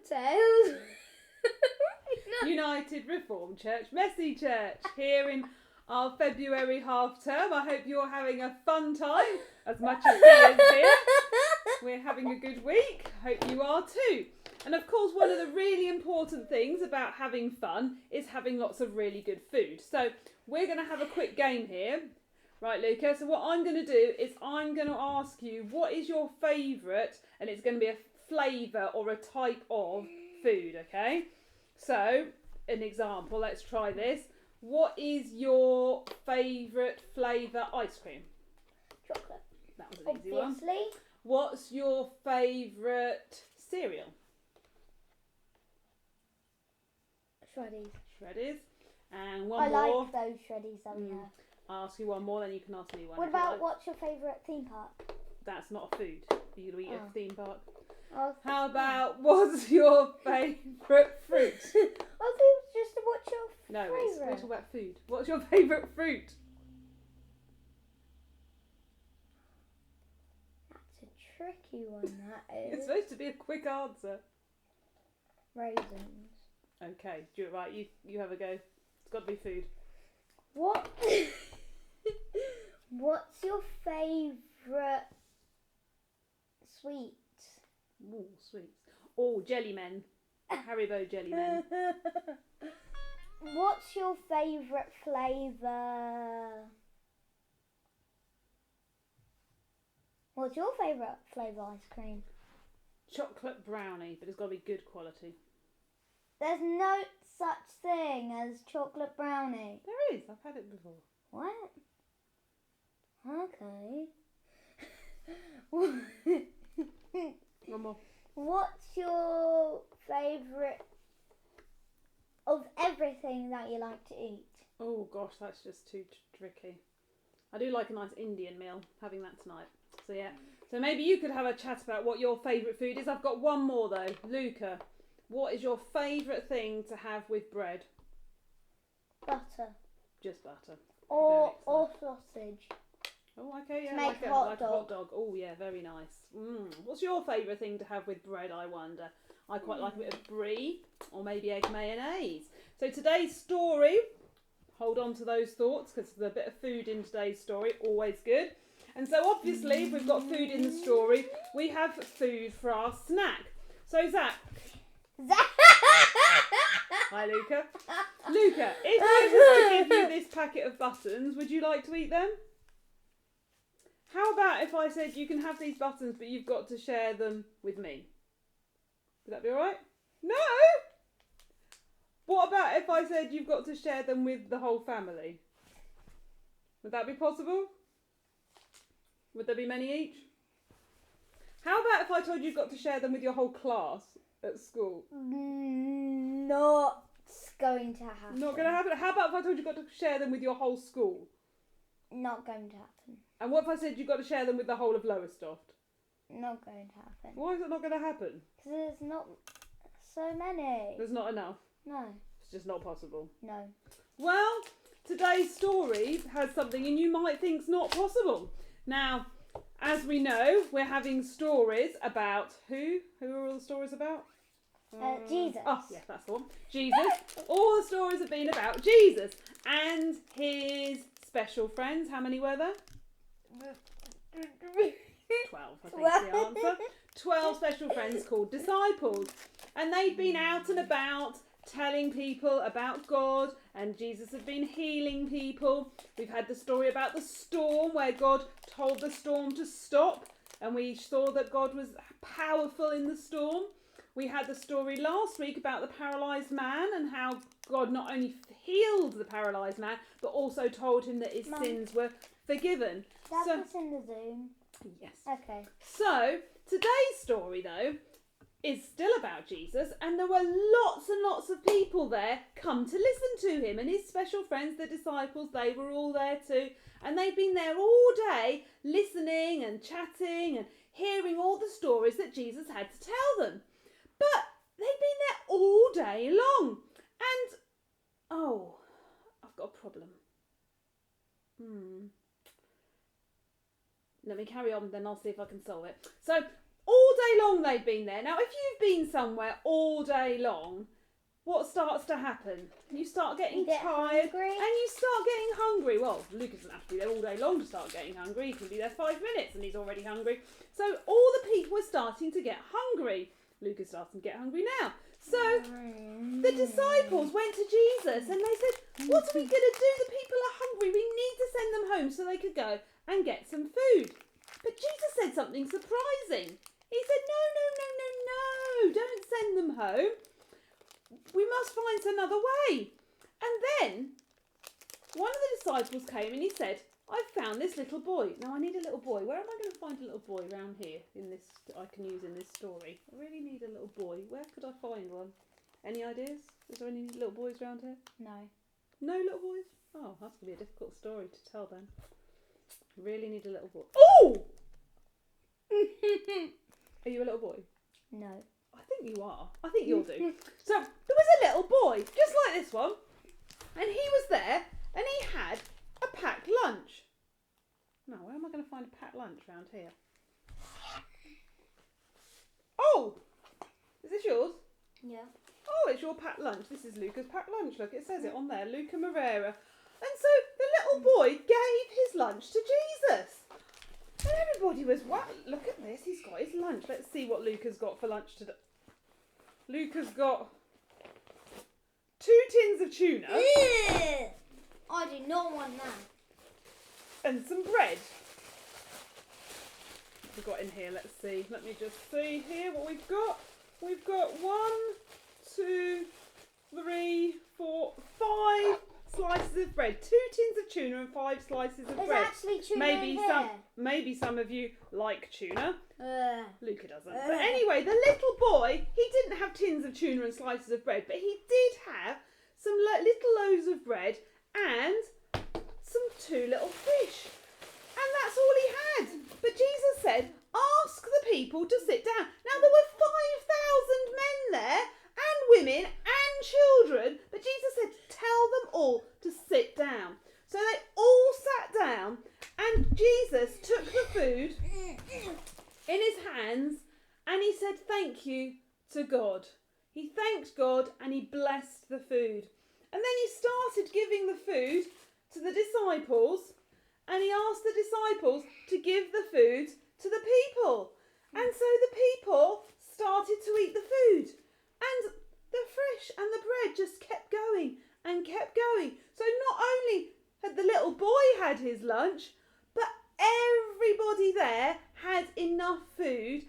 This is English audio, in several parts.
Tails. United Reformed Church, Messy Church, here in our February half term. I hope you're having a fun time as much as we is here. We're having a good week. Hope you are too. And of course, one of the really important things about having fun is having lots of really good food. So we're going to have a quick game here. Right, Luca, so what I'm going to do is I'm going to ask you what is your favourite, and it's going to be a flavour or a type of food, okay? So, an example, let's try this. What is your favourite flavour ice cream? Chocolate. That was an easy one. Obviously. What's your favourite cereal? Shreddies. Shreddies. And one I more. like those Shreddies though, yeah. I'll ask you one more, then you can ask me one. What if you about like. what's your favourite theme park? That's not a food. You're going to eat Oh. a theme park. I How about what's your favourite fruit? thought it was just what's your No, favourite? we're talking about food. What's your favourite fruit? That's a tricky one, that It's is. supposed to be a quick answer. Raisins. Okay, do it right. You have a go. It's got to be food. What? What's your favourite sweet? Ooh, sweets. Oh, jelly men. Haribo jelly men. What's your favourite flavour? What's your favourite flavour ice cream? Chocolate brownie, but it's got to be good quality. There's no such thing as chocolate brownie. There is. I've had it before. What? Okay. One more. What's your favourite of everything that you like to eat? Oh gosh, that's just too tricky. I do like a nice Indian meal. Having that tonight. So yeah. So maybe you could have a chat about what your favourite food is. I've got one more though. Luca, what is your favourite thing to have with bread? Butter. Just butter. Or Very sausage. Oh, okay, yeah. To make like a hot like dog. a hot dog. Oh, yeah, very nice. What's your favourite thing to have with bread, I wonder? I quite like a bit of brie or maybe egg mayonnaise. So today's story, hold on to those thoughts because there's a bit of food in today's story, always good. And so obviously, if we've got food in the story, we have food for our snack. So Zach. Hi, Luca. Luca, if I was to give you this packet of buttons, would you like to eat them? How about if I said you can have these buttons, but you've got to share them with me? Would that be alright? No! What about if I said you've got to share them with the whole family? Would that be possible? Would there be many each? How about if I told you you've got to share them with your whole class at school? Not going to happen. Not going to happen. How about if I told you you've got to share them with your whole school? Not going to happen. And what if I said you've got to share them with the whole of Lowestoft? Not going to happen. Why is it not going to happen? Because there's not so many. There's not enough. No. It's just not possible. No. Well, today's story has something and you might think's not possible. Now, as we know, we're having stories about who? Who are all the stories about? Jesus. Oh, yeah, that's the one. Jesus. All the stories have been about Jesus and his special friends. How many were there? 12, I think is the answer. 12 special friends called disciples. And they'd been out and about telling people about God, and Jesus had been healing people. We've had the story about the storm where God told the storm to stop, and we saw that God was powerful in the storm. We had the story last week about the paralysed man and how God not only healed the paralysed man, but also told him that his Mum. sins were forgiven. That So- was in the Zoom. Yes. Okay. So, today's story, though, is still about Jesus, and there were lots and lots of people there come to listen to him, and his special friends, the disciples, they were all there too, and they'd been there all day listening and chatting and hearing all the stories that Jesus had to tell them. But they'd been there all day long, and oh, I've got a problem. Let me carry on, then I'll see if I can solve it. So, all day long they'd been there. Now, if you've been somewhere all day long, what starts to happen? You start getting tired hungry. and you start getting hungry. Well, Lucas doesn't have to be there all day long to start getting hungry. He can be there 5 minutes and he's already hungry. So all the people were starting to get hungry. Lucas starting to get hungry now. So the disciples went to Jesus and they said, what are we going to do? The people are hungry. We need to send them home so they could go and get some food. But Jesus said something surprising. He said, no, don't send them home. We must find another way. And then one of the disciples came and he said, I've found this little boy. Now I need a little boy. Where am I going to find a little boy around here in this I can use in this story? I really need a little boy. Where could I find one? Any ideas? Is there any little boys around here? No. No little boys? Oh, that's going to be a difficult story to tell then. Really need a little boy. Oh! Are you a little boy? No. I think you are. I think you'll do. So there was a little boy, just like this one, and he was there, and he had a packed lunch. Now, where am I going to find a packed lunch around here? Oh! Is this yours? Yeah. Oh, it's your packed lunch. This is Luca's packed lunch. Look, it says it on there, Luca Moreira. And so the little boy gave his lunch to Jesus. And everybody was, wow, look at this, he's got his lunch. Let's see what Luca's got for lunch today. Luca's got 2 tins of tuna I do not want that. and some bread. What have we got in here? Let's see. Let me just see here what we've got. We've got 1, 2, 3, 4, 5 slices of bread. 2 tins of tuna and 5 slices of There's bread. actually tuna in here. Maybe some of you like tuna. Luca doesn't. Ugh. But anyway, the little boy, he didn't have tins of tuna and slices of bread, but he did have some little loaves of bread and some 2 little fish. And that's all he had. But Jesus said, ask the people to sit down. Now there were 5,000 men there, and women and children. But Jesus said, tell them all to sit down. So they all sat down, and Jesus took the food in his hands and he said thank you to God. He thanked God and he blessed the food. And then he started giving the food to the disciples, and he asked the disciples to give the food to the people. And so the people started to eat the food, and the fish and the bread just kept going and kept going. So not only had the little boy had his lunch, but everybody there had enough food,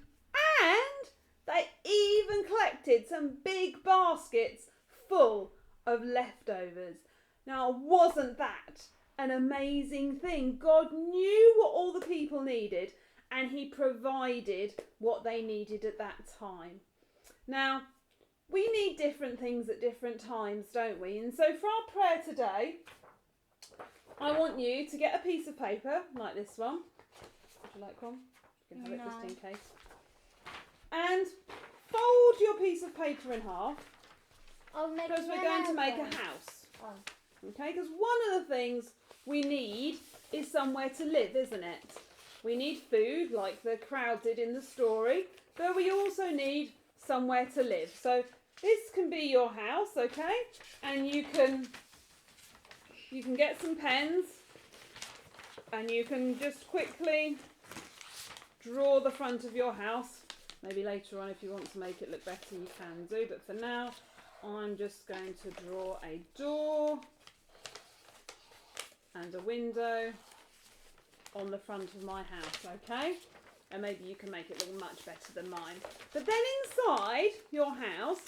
and they even collected some big baskets full of leftovers. Now, wasn't that an amazing thing? God knew what all the people needed, and he provided what they needed at that time. Now, we need different things at different times, don't we? And so for our prayer today, I want you to get a piece of paper like this one. Would you like one? You can have it just in case. And fold your piece of paper in half, because we're going to make a house. Oh. Okay, because one of the things we need is somewhere to live, isn't it? We need food, like the crowd did in the story, but we also need somewhere to live. So this can be your house, okay? And you can get some pens, and you can just quickly draw the front of your house. Maybe later on, if you want to make it look better, you can do. But for now, I'm just going to draw a door and a window on the front of my house, okay? And maybe you can make it look much better than mine. But then inside your house,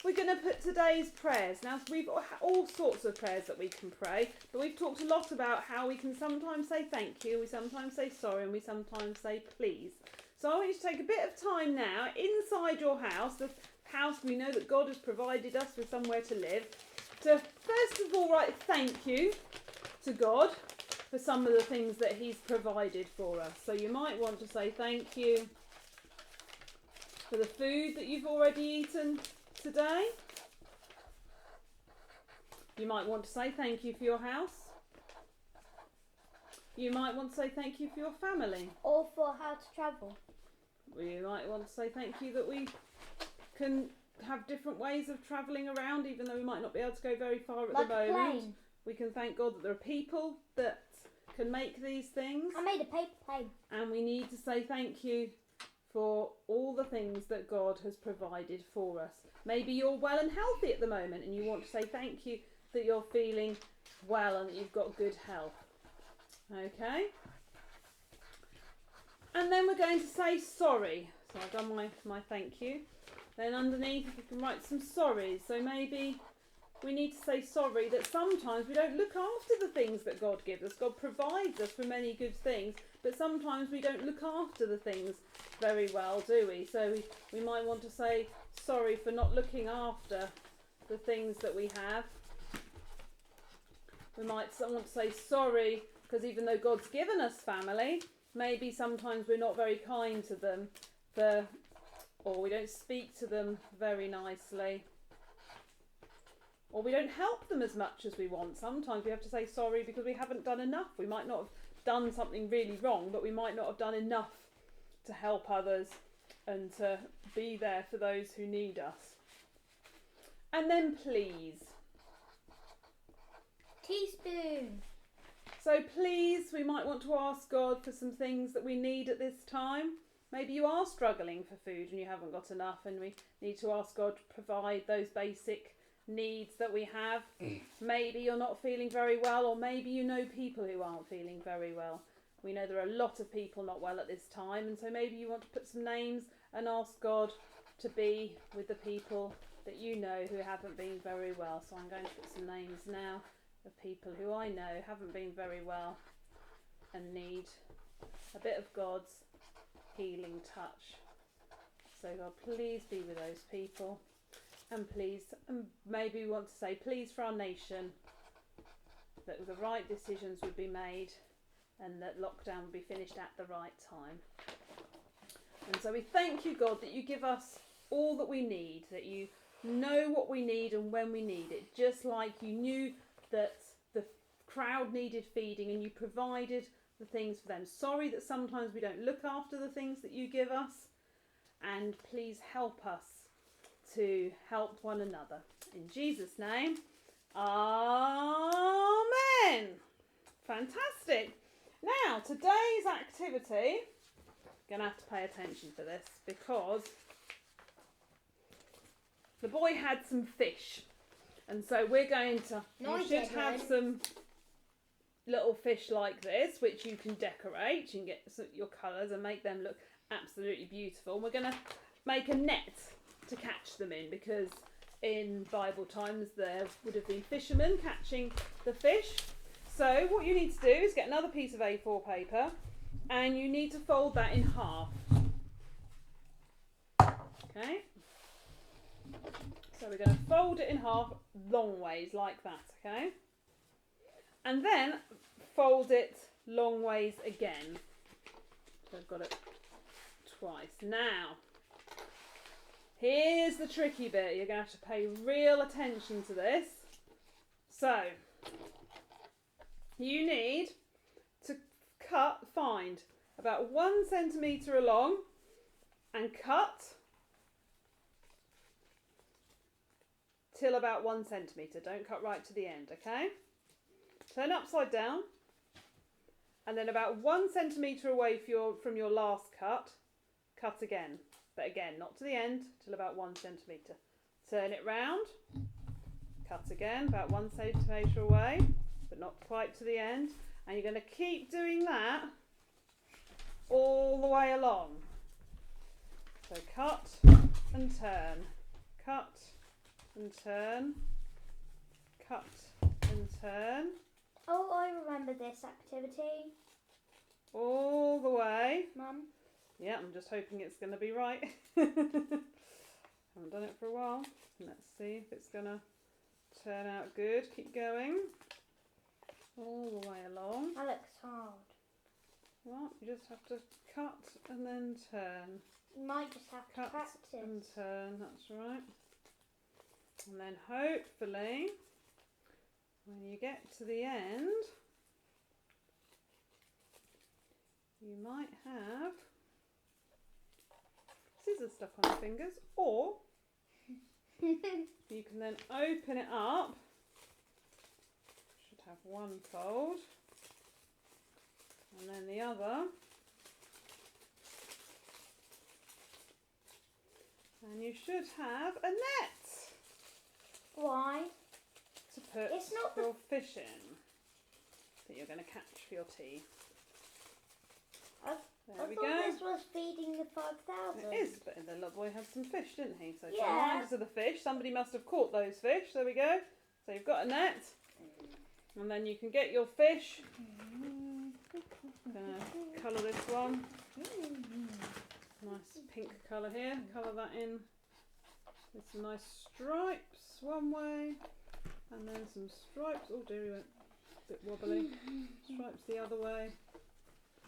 we're going to put today's prayers. Now, we've got all sorts of prayers that we can pray, but we've talked a lot about how we can sometimes say thank you, we sometimes say sorry, and we sometimes say please. So I want you to take a bit of time now inside your house, the house we know that God has provided us with somewhere to live, to first of all write thank you to God for some of the things that he's provided for us. So you might want to say thank you for the food that you've already eaten today. You might want to say thank you for your house. You might want to say thank you for your family. Or for how to travel. We might want to say thank you that we can have different ways of travelling around, even though we might not be able to go very far at Like the a moment. plane. We can thank God that there are people that can make these things. I made a paper plane. And we need to say thank you for all the things that God has provided for us. Maybe you're well and healthy at the moment and you want to say thank you that you're feeling well and that you've got good health. Okay? And then we're going to say sorry. So I've done my thank you. Then underneath you can write some sorries. So maybe we need to say sorry that sometimes we don't look after the things that God gives us. God provides us with many good things, but sometimes we don't look after the things very well, do we? So we might want to say sorry for not looking after the things that we have. We might want to say sorry because even though God's given us family, maybe sometimes we're not very kind to them, or we don't speak to them very nicely. Or we don't help them as much as we want. Sometimes we have to say sorry because we haven't done enough. We might not have done something really wrong, but we might not have done enough to help others and to be there for those who need us. And then please. Teaspoon. So please, we might want to ask God for some things that we need at this time. Maybe you are struggling for food and you haven't got enough, and we need to ask God to provide those basic needs that we have. Maybe you're not feeling very well, or maybe you know people who aren't feeling very well. We know there are a lot of people not well at this time, and so maybe you want to put some names and ask God to be with the people that you know who haven't been very well. So I'm going to put some names now of people who I know haven't been very well and need a bit of God's healing touch. So God, please be with those people. And please, maybe we want to say please for our nation, that the right decisions would be made and that lockdown would be finished at the right time. And so we thank you, God, that you give us all that we need, that you know what we need and when we need it, just like you knew that the crowd needed feeding and you provided the things for them. Sorry that sometimes we don't look after the things that you give us, and please help us to help one another. In Jesus' name, Amen. Fantastic. Now, today's activity, going to have to pay attention for this because the boy had some fish. And so we're going to, you should have some little fish like this, which you can decorate. You can get your colours and make them look absolutely beautiful. And we're going to make a net to catch them in, because in Bible times there would have been fishermen catching the fish. So what you need to do is get another piece of A4 paper and you need to fold that in half. Okay, so we're going to fold it in half long ways like that, okay, and then fold it long ways again. So I've got it twice. Now here's the tricky bit. You're going to have to pay real attention to this. So you need to find about 1 centimetre along and cut till about 1 centimetre. Don't cut right to the end, okay? Turn upside down, and then about 1 centimetre away from your last cut, cut again. But again, not to the end, till about 1 centimetre. Turn it round, cut again, about 1 centimetre away, but not quite to the end. And you're going to keep doing that all the way along. So cut and turn, cut and turn, cut and turn. Oh, I remember this activity. All the way. Mum? Yeah, I'm just hoping it's going to be right. Haven't done it for a while. Let's see if it's going to turn out good. Keep going. All the way along. That looks hard. Well, you just have to cut and then turn. You might just have to Cut practice. and turn, that's right. And then hopefully, when you get to the end, you might have scissors stuck on your fingers, or you can then open it up. Should have one fold, and then the other. And you should have a net Why? to put It's not your fish in that you're going to catch for your tea. I There we thought go. this was feeding the 5,000. It is, but the little boy had some fish, didn't he? So to Yeah. remind us of the fish, somebody must have caught those fish. There we go. So you've got a net, and then you can get your fish. I'm going to colour this one. Nice pink colour here. Colour that in with some nice stripes one way, and then some stripes. Oh dear, we went a bit wobbly. Stripes the other way.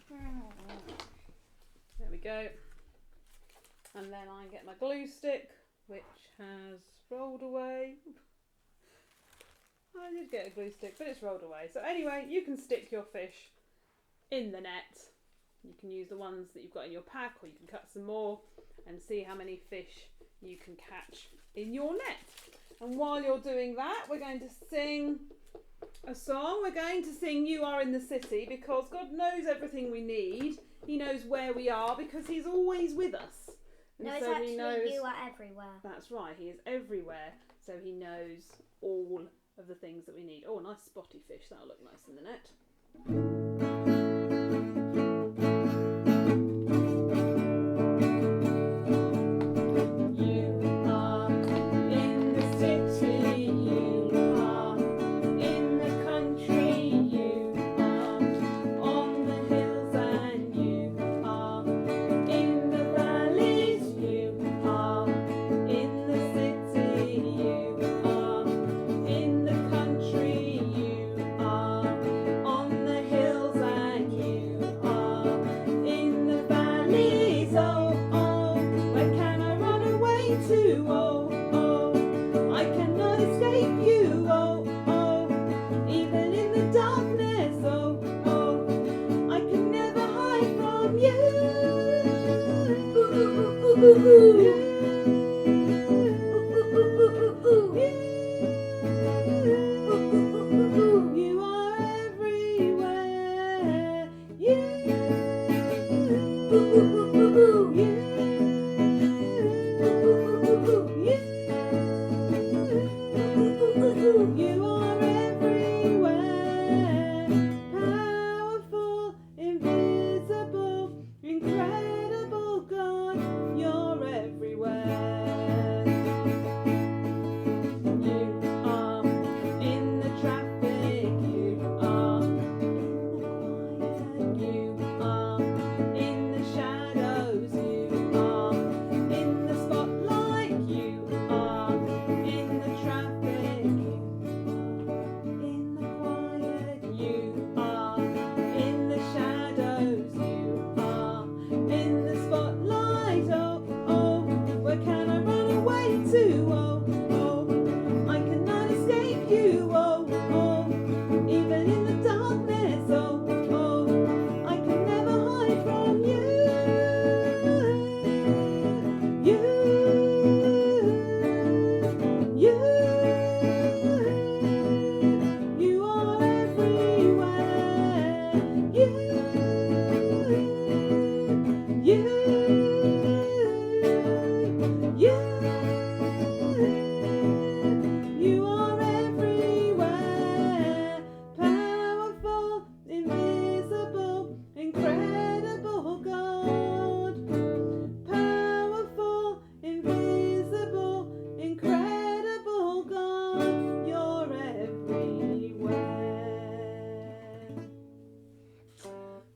There we go. And then I get my glue stick, which has rolled away. I did get a glue stick, but it's rolled away. So anyway, you can stick your fish in the net. You can use the ones that you've got in your pack, or you can cut some more and see how many fish you can catch in your net. And while you're doing that, we're going to sing a song. We're going to sing You Are in the City, because God knows everything we need. He knows where we are because he's always with us. And No, it's so actually he knows, you are everywhere. that's right, he is everywhere. So he knows all of the things that we need. Oh, a nice spotty fish. That'll look nice in the net.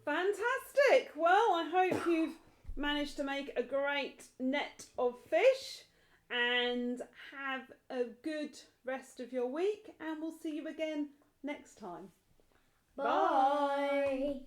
Fantastic! Well, I hope you've managed to make a great net of fish, and have a good rest of your week, and we'll see you again next time. Bye.